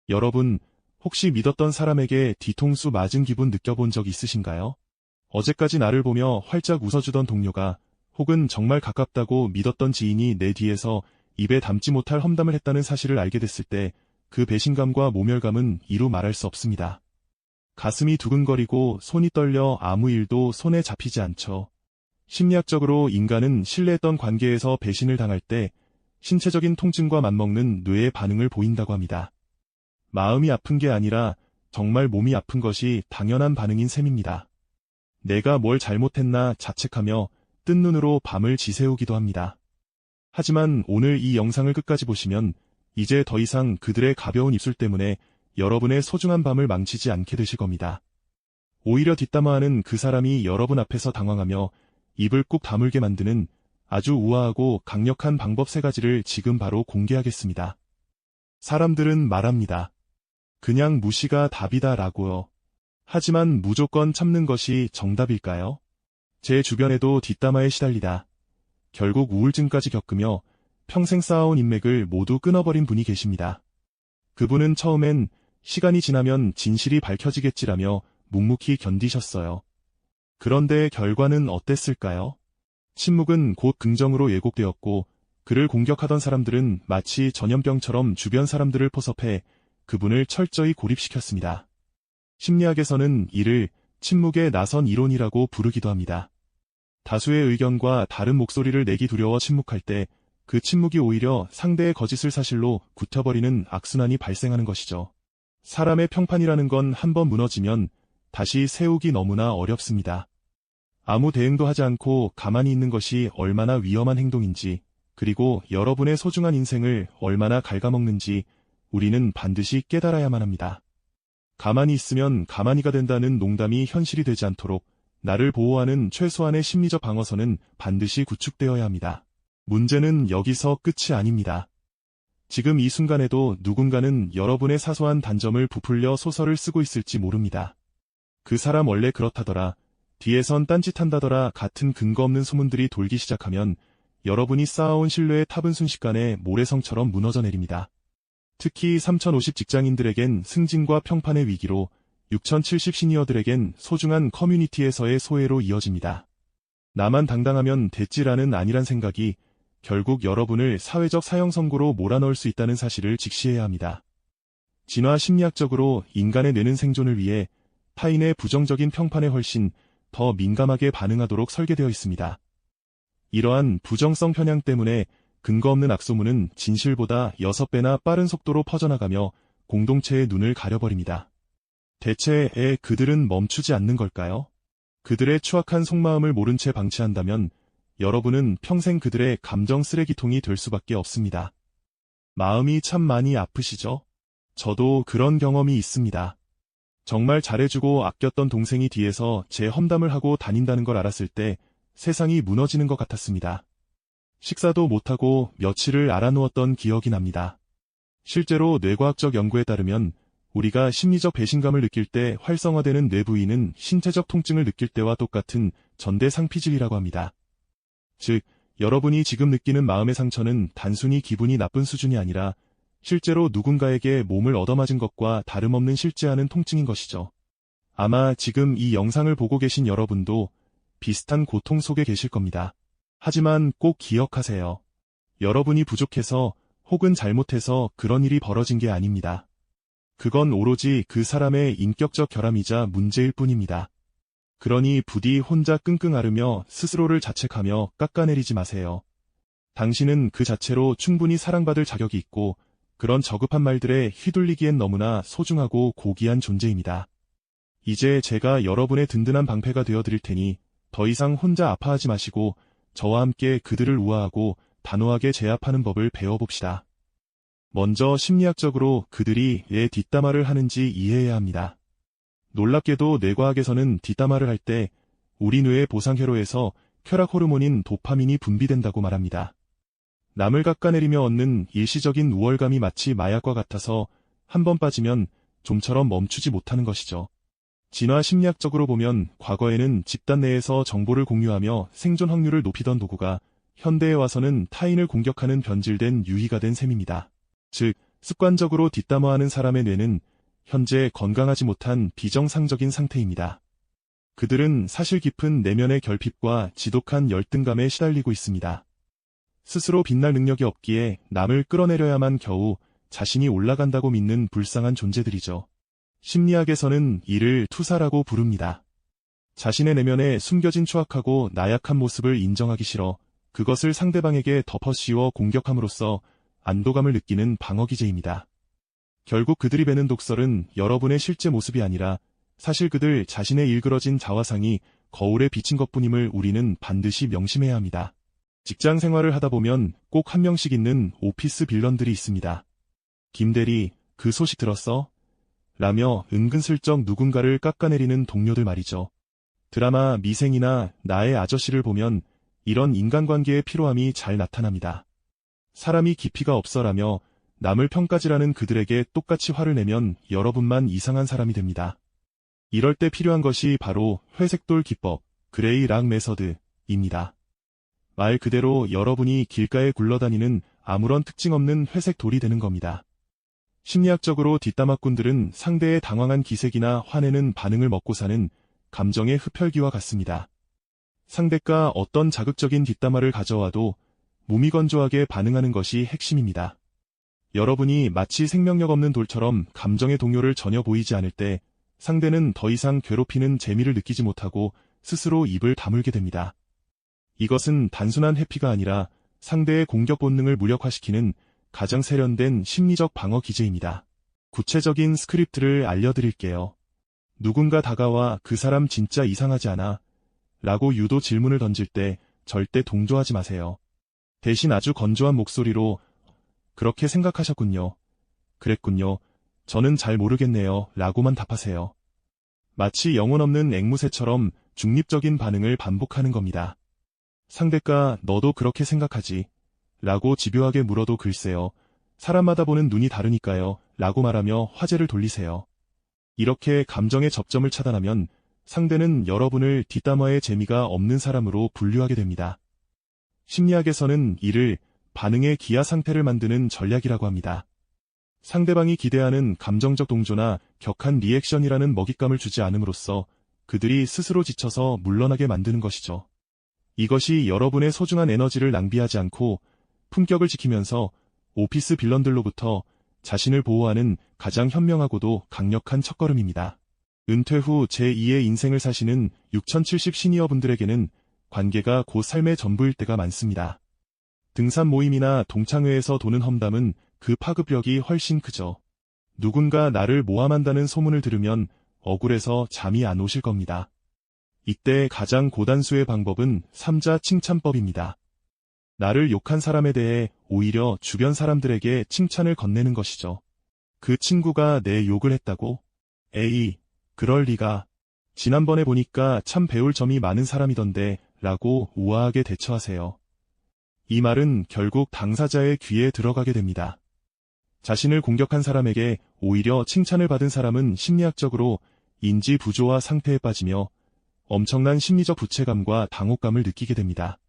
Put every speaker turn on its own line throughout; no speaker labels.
여러분, 혹시 믿었던 사람에게 뒤통수 맞은 기분 느껴본 적 있으신가요? 어제까지 나를 보며 활짝 웃어주던 동료가 혹은 정말 가깝다고 믿었던 지인이 내 뒤에서 입에 담지 못할 험담을 했다는 사실을 알게 됐을 때 그 배신감과 모멸감은 이루 말할 수 없습니다. 가슴이 두근거리고 손이 떨려 아무 일도 손에 잡히지 않죠. 심리학적으로 인간은 신뢰했던 관계에서 배신을 당할 때 신체적인 통증과 맞먹는 뇌의 반응을 보인다고 합니다. 마음이 아픈 게 아니라 정말 몸이 아픈 것이 당연한 반응인 셈입니다. 내가 뭘 잘못했나 자책하며 뜬 눈으로 밤을 지새우기도 합니다. 하지만 오늘 이 영상을 끝까지 보시면 이제 더 이상 그들의 가벼운 입술 때문에 여러분의 소중한 밤을 망치지 않게 되실 겁니다. 오히려 뒷담화하는 그 사람이 여러분 앞에서 당황하며 입을 꾹 다물게 만드는 아주 우아하고 강력한 방법 3가지를 지금 바로 공개하겠습니다. 사람들은 말합니다. 그냥 무시가 답이다 라고요. 하지만 무조건 참는 것이 정답일까요? 제 주변에도 뒷담화에 시달리다 결국 우울증까지 겪으며 평생 쌓아온 인맥을 모두 끊어버린 분이 계십니다. 그분은 처음엔 시간이 지나면 진실이 밝혀지겠지라며 묵묵히 견디셨어요. 그런데 결과는 어땠을까요? 침묵은 곧 긍정으로 예곡되었고 그를 공격하던 사람들은 마치 전염병처럼 주변 사람들을 포섭해 그분을 철저히 고립시켰습니다. 심리학에서는 이를 침묵의 나선 이론이라고 부르기도 합니다. 다수의 의견과 다른 목소리를 내기 두려워 침묵할 때 그 침묵이 오히려 상대의 거짓을 사실로 굳혀버리는 악순환이 발생하는 것이죠. 사람의 평판이라는 건 한번 무너지면 다시 세우기 너무나 어렵습니다. 아무 대응도 하지 않고 가만히 있는 것이 얼마나 위험한 행동인지, 그리고 여러분의 소중한 인생을 얼마나 갉아먹는지 우리는 반드시 깨달아야만 합니다. 가만히 있으면 가만히가 된다는 농담이 현실이 되지 않도록 나를 보호하는 최소한의 심리적 방어선은 반드시 구축되어야 합니다. 문제는 여기서 끝이 아닙니다. 지금 이 순간에도 누군가는 여러분의 사소한 단점을 부풀려 소설을 쓰고 있을지 모릅니다. 그 사람 원래 그렇다더라, 뒤에선 딴짓한다더라 같은 근거 없는 소문들이 돌기 시작하면 여러분이 쌓아온 신뢰의 탑은 순식간에 모래성처럼 무너져 내립니다. 특히 3050 직장인들에겐 승진과 평판의 위기로 6070 시니어들에겐 소중한 커뮤니티에서의 소외로 이어집니다. 나만 당당하면 됐지라는 아니란 생각이 결국 여러분을 사회적 사형선고로 몰아넣을 수 있다는 사실을 직시해야 합니다. 진화 심리학적으로 인간의 뇌는 생존을 위해 타인의 부정적인 평판에 훨씬 더 민감하게 반응하도록 설계되어 있습니다. 이러한 부정성 편향 때문에 근거 없는 악소문은 진실보다 6배나 빠른 속도로 퍼져나가며 공동체의 눈을 가려버립니다. 대체 그들은 멈추지 않는 걸까요? 그들의 추악한 속마음을 모른 채 방치한다면 여러분은 평생 그들의 감정 쓰레기통이 될 수밖에 없습니다. 마음이 참 많이 아프시죠? 저도 그런 경험이 있습니다. 정말 잘해주고 아꼈던 동생이 뒤에서 제 험담을 하고 다닌다는 걸 알았을 때 세상이 무너지는 것 같았습니다. 식사도 못하고 며칠을 알아누웠던 기억이 납니다. 실제로 뇌과학적 연구에 따르면 우리가 심리적 배신감을 느낄 때 활성화되는 뇌 부위는 신체적 통증을 느낄 때와 똑같은 전대상피질이라고 합니다. 즉, 여러분이 지금 느끼는 마음의 상처는 단순히 기분이 나쁜 수준이 아니라 실제로 누군가에게 몸을 얻어맞은 것과 다름없는 실제하는 통증인 것이죠. 아마 지금 이 영상을 보고 계신 여러분도 비슷한 고통 속에 계실 겁니다. 하지만 꼭 기억하세요. 여러분이 부족해서 혹은 잘못해서 그런 일이 벌어진 게 아닙니다. 그건 오로지 그 사람의 인격적 결함이자 문제일 뿐입니다. 그러니 부디 혼자 끙끙 앓으며 스스로를 자책하며 깎아내리지 마세요. 당신은 그 자체로 충분히 사랑받을 자격이 있고 그런 저급한 말들에 휘둘리기엔 너무나 소중하고 고귀한 존재입니다. 이제 제가 여러분의 든든한 방패가 되어드릴 테니 더 이상 혼자 아파하지 마시고 저와 함께 그들을 우아하고 단호하게 제압하는 법을 배워봅시다. 먼저 심리학적으로 그들이 왜 뒷담화를 하는지 이해해야 합니다. 놀랍게도 뇌과학에서는 뒷담화를 할 때 우리 뇌의 보상회로에서 쾌락 호르몬인 도파민이 분비된다고 말합니다. 남을 깎아내리며 얻는 일시적인 우월감이 마치 마약과 같아서 한 번 빠지면 좀처럼 멈추지 못하는 것이죠. 진화 심리학적으로 보면 과거에는 집단 내에서 정보를 공유하며 생존 확률을 높이던 도구가 현대에 와서는 타인을 공격하는 변질된 유희가 된 셈입니다. 즉, 습관적으로 뒷담화하는 사람의 뇌는 현재 건강하지 못한 비정상적인 상태입니다. 그들은 사실 깊은 내면의 결핍과 지독한 열등감에 시달리고 있습니다. 스스로 빛날 능력이 없기에 남을 끌어내려야만 겨우 자신이 올라간다고 믿는 불쌍한 존재들이죠. 심리학에서는 이를 투사라고 부릅니다. 자신의 내면에 숨겨진 추악하고 나약한 모습을 인정하기 싫어 그것을 상대방에게 덮어씌워 공격함으로써 안도감을 느끼는 방어기제입니다. 결국 그들이 베는 독설은 여러분의 실제 모습이 아니라 사실 그들 자신의 일그러진 자화상이 거울에 비친 것뿐임을 우리는 반드시 명심해야 합니다. 직장 생활을 하다 보면 꼭 한 명씩 있는 오피스 빌런들이 있습니다. 김대리, 그 소식 들었어? 라며 은근슬쩍 누군가를 깎아내리는 동료들 말이죠. 드라마 미생이나 나의 아저씨를 보면 이런 인간관계의 피로함이 잘 나타납니다. 사람이 깊이가 없어라며 남을 평가질하는 그들에게 똑같이 화를 내면 여러분만 이상한 사람이 됩니다. 이럴 때 필요한 것이 바로 회색돌 기법, 그레이 락 메서드입니다. 말 그대로 여러분이 길가에 굴러다니는 아무런 특징 없는 회색 돌이 되는 겁니다. 심리학적으로 뒷담화꾼들은 상대의 당황한 기색이나 화내는 반응을 먹고 사는 감정의 흡혈귀와 같습니다. 상대가 어떤 자극적인 뒷담화를 가져와도 무미건조하게 반응하는 것이 핵심입니다. 여러분이 마치 생명력 없는 돌처럼 감정의 동요를 전혀 보이지 않을 때 상대는 더 이상 괴롭히는 재미를 느끼지 못하고 스스로 입을 다물게 됩니다. 이것은 단순한 회피가 아니라 상대의 공격 본능을 무력화시키는 가장 세련된 심리적 방어 기제입니다. 구체적인 스크립트를 알려드릴게요. 누군가 다가와 그 사람 진짜 이상하지 않아? 라고 유도 질문을 던질 때 절대 동조하지 마세요. 대신 아주 건조한 목소리로 그렇게 생각하셨군요. 그랬군요. 저는 잘 모르겠네요. 라고만 답하세요. 마치 영혼 없는 앵무새처럼 중립적인 반응을 반복하는 겁니다. 상대가 너도 그렇게 생각하지? 라고 집요하게 물어도 글쎄요. 사람마다 보는 눈이 다르니까요. 라고 말하며 화제를 돌리세요. 이렇게 감정의 접점을 차단하면 상대는 여러분을 뒷담화의 재미가 없는 사람으로 분류하게 됩니다. 심리학에서는 이를 반응의 기아 상태를 만드는 전략이라고 합니다. 상대방이 기대하는 감정적 동조나 격한 리액션이라는 먹잇감을 주지 않음으로써 그들이 스스로 지쳐서 물러나게 만드는 것이죠. 이것이 여러분의 소중한 에너지를 낭비하지 않고 품격을 지키면서 오피스 빌런들로부터 자신을 보호하는 가장 현명하고도 강력한 첫걸음입니다. 은퇴 후 제2의 인생을 사시는 6070 시니어분들에게는 관계가 곧 삶의 전부일 때가 많습니다. 등산 모임이나 동창회에서 도는 험담은 그 파급력이 훨씬 크죠. 누군가 나를 모함한다는 소문을 들으면 억울해서 잠이 안 오실 겁니다. 이때 가장 고단수의 방법은 3자 칭찬법입니다. 나를 욕한 사람에 대해 오히려 주변 사람들에게 칭찬을 건네는 것이죠. 그 친구가 내 욕을 했다고? 에이, 그럴 리가. 지난번에 보니까 참 배울 점이 많은 사람이던데 라고 우아하게 대처하세요. 이 말은 결국 당사자의 귀에 들어가게 됩니다. 자신을 공격한 사람에게 오히려 칭찬을 받은 사람은 심리학적으로 인지 부조화 상태에 빠지며 엄청난 심리적 부채감과 당혹감을 느끼게 됩니다.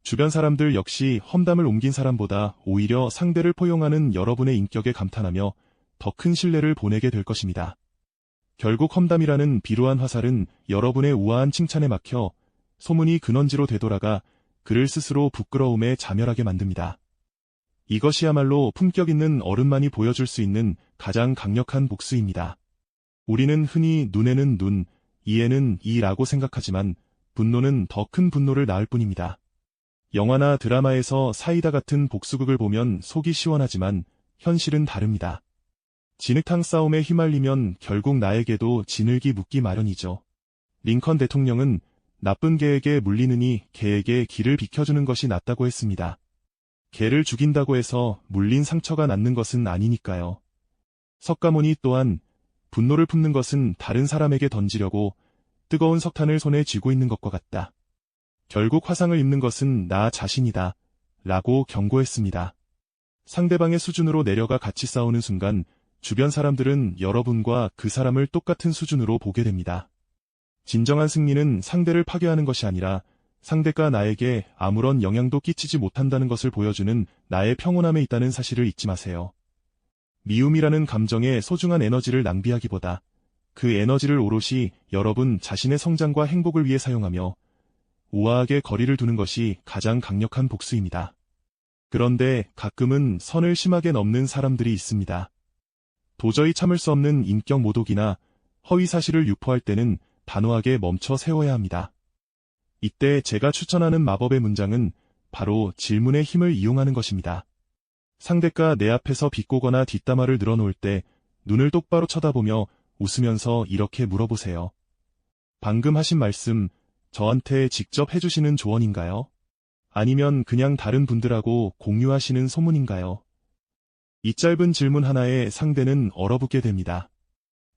주변 사람들 역시 험담을 옮긴 사람보다 오히려 상대를 포용하는 여러분의 인격에 감탄하며 더 큰 신뢰를 보내게 될 것입니다. 결국 험담이라는 비루한 화살은 여러분의 우아한 칭찬에 막혀 소문이 근원지로 되돌아가 그를 스스로 부끄러움에 자멸하게 만듭니다. 이것이야말로 품격 있는 어른만이 보여줄 수 있는 가장 강력한 복수입니다. 우리는 흔히 눈에는 눈, 이에는 이라고 생각하지만 분노는 더 큰 분노를 낳을 뿐입니다. 영화나 드라마에서 사이다 같은 복수극을 보면 속이 시원하지만 현실은 다릅니다. 진흙탕 싸움에 휘말리면 결국 나에게도 진흙이 묻기 마련이죠. 링컨 대통령은 나쁜 개에게 물리느니 개에게 길을 비켜주는 것이 낫다고 했습니다. 개를 죽인다고 해서 물린 상처가 낫는 것은 아니니까요. 석가모니 또한 분노를 품는 것은 다른 사람에게 던지려고 뜨거운 석탄을 손에 쥐고 있는 것과 같다. 결국 화상을 입는 것은 나 자신이다. 라고 경고했습니다. 상대방의 수준으로 내려가 같이 싸우는 순간 주변 사람들은 여러분과 그 사람을 똑같은 수준으로 보게 됩니다. 진정한 승리는 상대를 파괴하는 것이 아니라 상대가 나에게 아무런 영향도 끼치지 못한다는 것을 보여주는 나의 평온함에 있다는 사실을 잊지 마세요. 미움이라는 감정에 소중한 에너지를 낭비하기보다 그 에너지를 오롯이 여러분 자신의 성장과 행복을 위해 사용하며 우아하게 거리를 두는 것이 가장 강력한 복수입니다. 그런데 가끔은 선을 심하게 넘는 사람들이 있습니다. 도저히 참을 수 없는 인격 모독이나 허위 사실을 유포할 때는 단호하게 멈춰 세워야 합니다. 이때 제가 추천하는 마법의 문장은 바로 질문의 힘을 이용하는 것입니다. 상대가 내 앞에서 비꼬거나 뒷담화를 늘어놓을 때 눈을 똑바로 쳐다보며 웃으면서 이렇게 물어보세요. 방금 하신 말씀, 저한테 직접 해주시는 조언인가요? 아니면 그냥 다른 분들하고 공유하시는 소문인가요? 이 짧은 질문 하나에 상대는 얼어붙게 됩니다.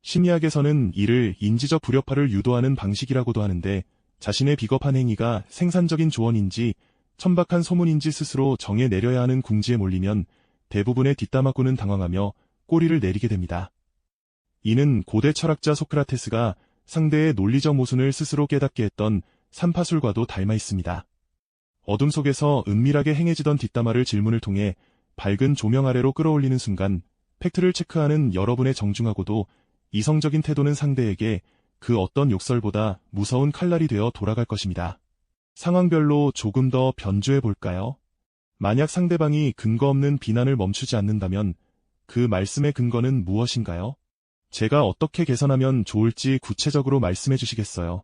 심리학에서는 이를 인지적 불협화를 유도하는 방식이라고도 하는데, 자신의 비겁한 행위가 생산적인 조언인지 천박한 소문인지 스스로 정해 내려야 하는 궁지에 몰리면 대부분의 뒷담화꾼은 당황하며 꼬리를 내리게 됩니다. 이는 고대 철학자 소크라테스가 상대의 논리적 모순을 스스로 깨닫게 했던 삼파술과도 닮아 있습니다. 어둠 속에서 은밀하게 행해지던 뒷담화를 질문을 통해 밝은 조명 아래로 끌어올리는 순간 팩트를 체크하는 여러분의 정중하고도 이성적인 태도는 상대에게 그 어떤 욕설보다 무서운 칼날이 되어 돌아갈 것입니다. 상황별로 조금 더 변주해 볼까요? 만약 상대방이 근거 없는 비난을 멈추지 않는다면 그 말씀의 근거는 무엇인가요? 제가 어떻게 개선하면 좋을지 구체적으로 말씀해 주시겠어요?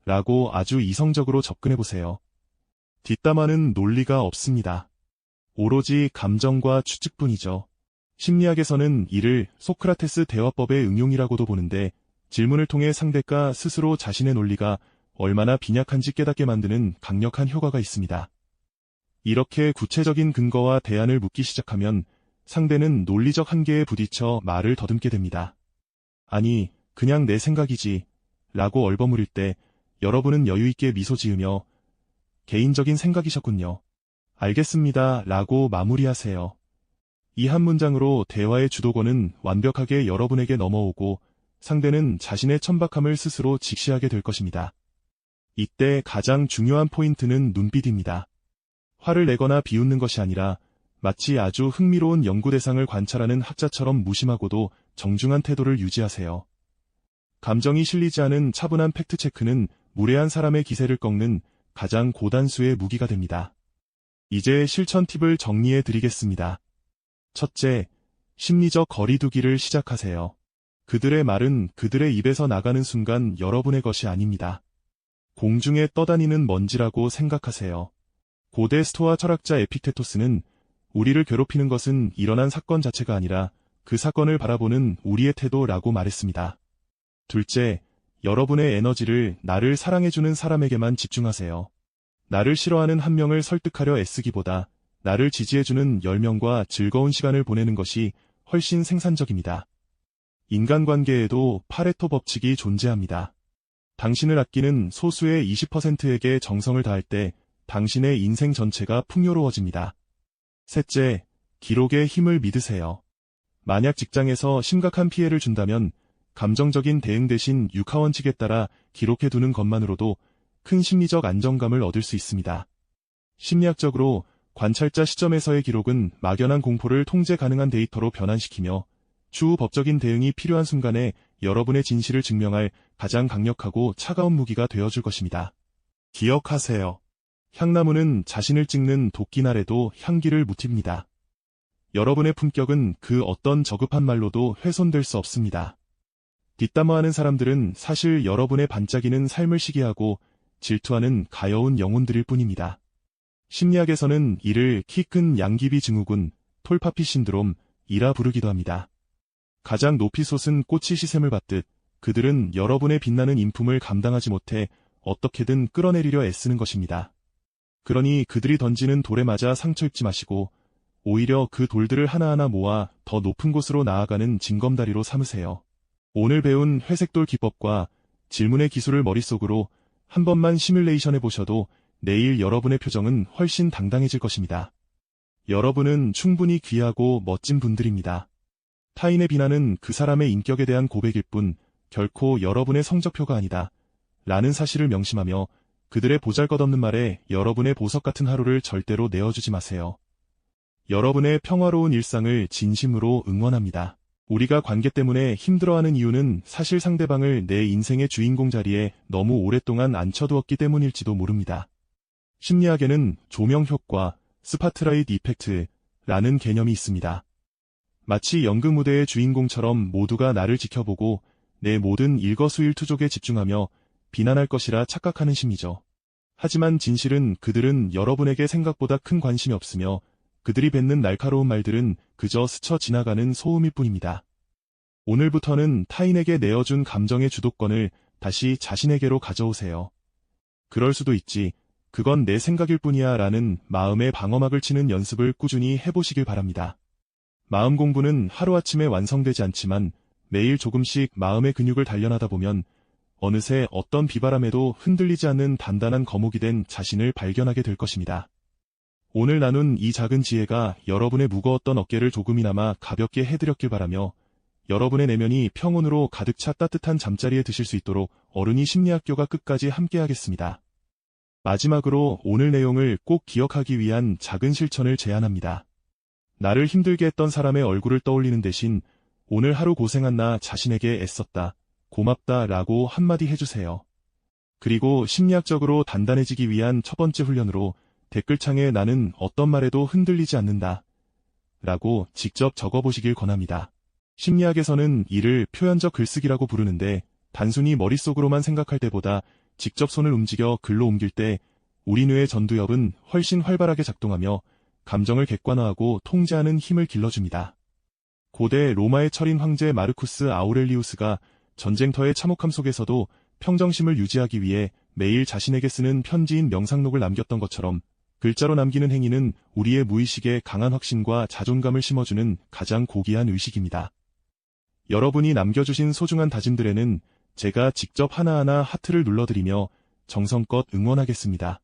라고 아주 이성적으로 접근해 보세요. 뒷담화는 논리가 없습니다. 오로지 감정과 추측뿐이죠. 심리학에서는 이를 소크라테스 대화법의 응용이라고도 보는데, 질문을 통해 상대가 스스로 자신의 논리가 얼마나 빈약한지 깨닫게 만드는 강력한 효과가 있습니다. 이렇게 구체적인 근거와 대안을 묻기 시작하면 상대는 논리적 한계에 부딪혀 말을 더듬게 됩니다. 아니, 그냥 내 생각이지 라고 얼버무릴 때 여러분은 여유있게 미소 지으며 개인적인 생각이셨군요. 알겠습니다 라고 마무리하세요. 이 한 문장으로 대화의 주도권은 완벽하게 여러분에게 넘어오고 상대는 자신의 천박함을 스스로 직시하게 될 것입니다. 이때 가장 중요한 포인트는 눈빛입니다. 화를 내거나 비웃는 것이 아니라 마치 아주 흥미로운 연구 대상을 관찰하는 학자처럼 무심하고도 정중한 태도를 유지하세요. 감정이 실리지 않은 차분한 팩트체크는 무례한 사람의 기세를 꺾는 가장 고단수의 무기가 됩니다. 이제 실천 팁을 정리해 드리겠습니다. 첫째, 심리적 거리두기를 시작하세요. 그들의 말은 그들의 입에서 나가는 순간 여러분의 것이 아닙니다. 공중에 떠다니는 먼지라고 생각하세요. 고대 스토아 철학자 에픽테토스는 우리를 괴롭히는 것은 일어난 사건 자체가 아니라 그 사건을 바라보는 우리의 태도라고 말했습니다. 둘째, 여러분의 에너지를 나를 사랑해주는 사람에게만 집중하세요. 나를 싫어하는 한 명을 설득하려 애쓰기보다 나를 지지해주는 10명과 즐거운 시간을 보내는 것이 훨씬 생산적입니다. 인간관계에도 파레토 법칙이 존재합니다. 당신을 아끼는 소수의 20%에게 정성을 다할 때 당신의 인생 전체가 풍요로워집니다. 셋째, 기록의 힘을 믿으세요. 만약 직장에서 심각한 피해를 준다면 감정적인 대응 대신 육하원칙에 따라 기록해두는 것만으로도 큰 심리적 안정감을 얻을 수 있습니다. 심리학적으로 관찰자 시점에서의 기록은 막연한 공포를 통제 가능한 데이터로 변환시키며 추후 법적인 대응이 필요한 순간에 여러분의 진실을 증명할 가장 강력하고 차가운 무기가 되어줄 것입니다. 기억하세요. 향나무는 자신을 찍는 도끼날에도 향기를 묻힙니다. 여러분의 품격은 그 어떤 저급한 말로도 훼손될 수 없습니다. 뒷담화하는 사람들은 사실 여러분의 반짝이는 삶을 시기하고 질투하는 가여운 영혼들일 뿐입니다. 심리학에서는 이를 키 큰 양귀비 증후군, 톨파피 신드롬이라 부르기도 합니다. 가장 높이 솟은 꽃이 시샘을 받듯 그들은 여러분의 빛나는 인품을 감당하지 못해 어떻게든 끌어내리려 애쓰는 것입니다. 그러니 그들이 던지는 돌에 맞아 상처 입지 마시고 오히려 그 돌들을 하나하나 모아 더 높은 곳으로 나아가는 징검다리로 삼으세요. 오늘 배운 회색돌 기법과 질문의 기술을 머릿속으로 한 번만 시뮬레이션해 보셔도 내일 여러분의 표정은 훨씬 당당해질 것입니다. 여러분은 충분히 귀하고 멋진 분들입니다. 타인의 비난은 그 사람의 인격에 대한 고백일 뿐 결코 여러분의 성적표가 아니다 라는 사실을 명심하며 그들의 보잘것없는 말에 여러분의 보석 같은 하루를 절대로 내어주지 마세요. 여러분의 평화로운 일상을 진심으로 응원합니다. 우리가 관계 때문에 힘들어하는 이유는 사실 상대방을 내 인생의 주인공 자리에 너무 오랫동안 앉혀두었기 때문일지도 모릅니다. 심리학에는 조명 효과, 스파트라이트 이펙트라는 개념이 있습니다. 마치 연극 무대의 주인공처럼 모두가 나를 지켜보고 내 모든 일거수일투족에 집중하며 비난할 것이라 착각하는 심리죠. 하지만 진실은 그들은 여러분에게 생각보다 큰 관심이 없으며 그들이 뱉는 날카로운 말들은 그저 스쳐 지나가는 소음일 뿐입니다. 오늘부터는 타인에게 내어준 감정의 주도권을 다시 자신에게로 가져오세요. 그럴 수도 있지, 그건 내 생각일 뿐이야 라는 마음의 방어막을 치는 연습을 꾸준히 해보시길 바랍니다. 마음 공부는 하루아침에 완성되지 않지만 매일 조금씩 마음의 근육을 단련하다 보면 어느새 어떤 비바람에도 흔들리지 않는 단단한 거목이 된 자신을 발견하게 될 것입니다. 오늘 나눈 이 작은 지혜가 여러분의 무거웠던 어깨를 조금이나마 가볍게 해드렸길 바라며 여러분의 내면이 평온으로 가득 차 따뜻한 잠자리에 드실 수 있도록 어른이 심리학교가 끝까지 함께하겠습니다. 마지막으로 오늘 내용을 꼭 기억하기 위한 작은 실천을 제안합니다. 나를 힘들게 했던 사람의 얼굴을 떠올리는 대신 오늘 하루 고생한 나 자신에게 애썼다, 고맙다 라고 한마디 해주세요. 그리고 심리학적으로 단단해지기 위한 첫 번째 훈련으로 댓글창에 나는 어떤 말에도 흔들리지 않는다 라고 직접 적어보시길 권합니다. 심리학에서는 이를 표현적 글쓰기라고 부르는데 단순히 머릿속으로만 생각할 때보다 직접 손을 움직여 글로 옮길 때 우리 뇌의 전두엽은 훨씬 활발하게 작동하며 감정을 객관화하고 통제하는 힘을 길러줍니다. 고대 로마의 철인 황제 마르쿠스 아우렐리우스가 전쟁터의 참혹함 속에서도 평정심을 유지하기 위해 매일 자신에게 쓰는 편지인 명상록을 남겼던 것처럼 글자로 남기는 행위는 우리의 무의식에 강한 확신과 자존감을 심어주는 가장 고귀한 의식입니다. 여러분이 남겨주신 소중한 다짐들에는 제가 직접 하나하나 하트를 눌러드리며 정성껏 응원하겠습니다.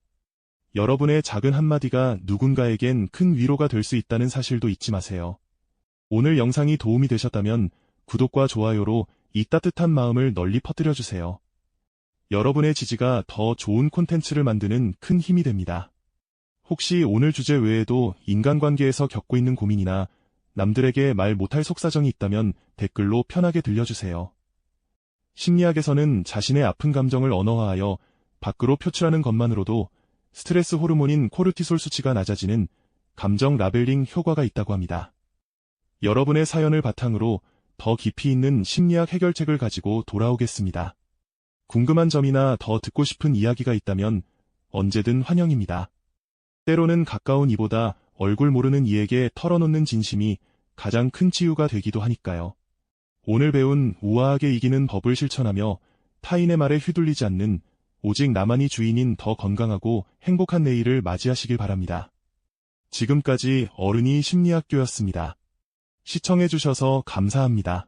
여러분의 작은 한마디가 누군가에겐 큰 위로가 될 수 있다는 사실도 잊지 마세요. 오늘 영상이 도움이 되셨다면 구독과 좋아요로 이 따뜻한 마음을 널리 퍼뜨려주세요. 여러분의 지지가 더 좋은 콘텐츠를 만드는 큰 힘이 됩니다. 혹시 오늘 주제 외에도 인간관계에서 겪고 있는 고민이나 남들에게 말 못할 속사정이 있다면 댓글로 편하게 들려주세요. 심리학에서는 자신의 아픈 감정을 언어화하여 밖으로 표출하는 것만으로도 스트레스 호르몬인 코르티솔 수치가 낮아지는 감정 라벨링 효과가 있다고 합니다. 여러분의 사연을 바탕으로 더 깊이 있는 심리학 해결책을 가지고 돌아오겠습니다. 궁금한 점이나 더 듣고 싶은 이야기가 있다면 언제든 환영입니다. 때로는 가까운 이보다 얼굴 모르는 이에게 털어놓는 진심이 가장 큰 치유가 되기도 하니까요. 오늘 배운 우아하게 이기는 법을 실천하며 타인의 말에 휘둘리지 않는 오직 나만이 주인인 더 건강하고 행복한 내일을 맞이하시길 바랍니다. 지금까지 어른이 심리학교였습니다. 시청해주셔서 감사합니다.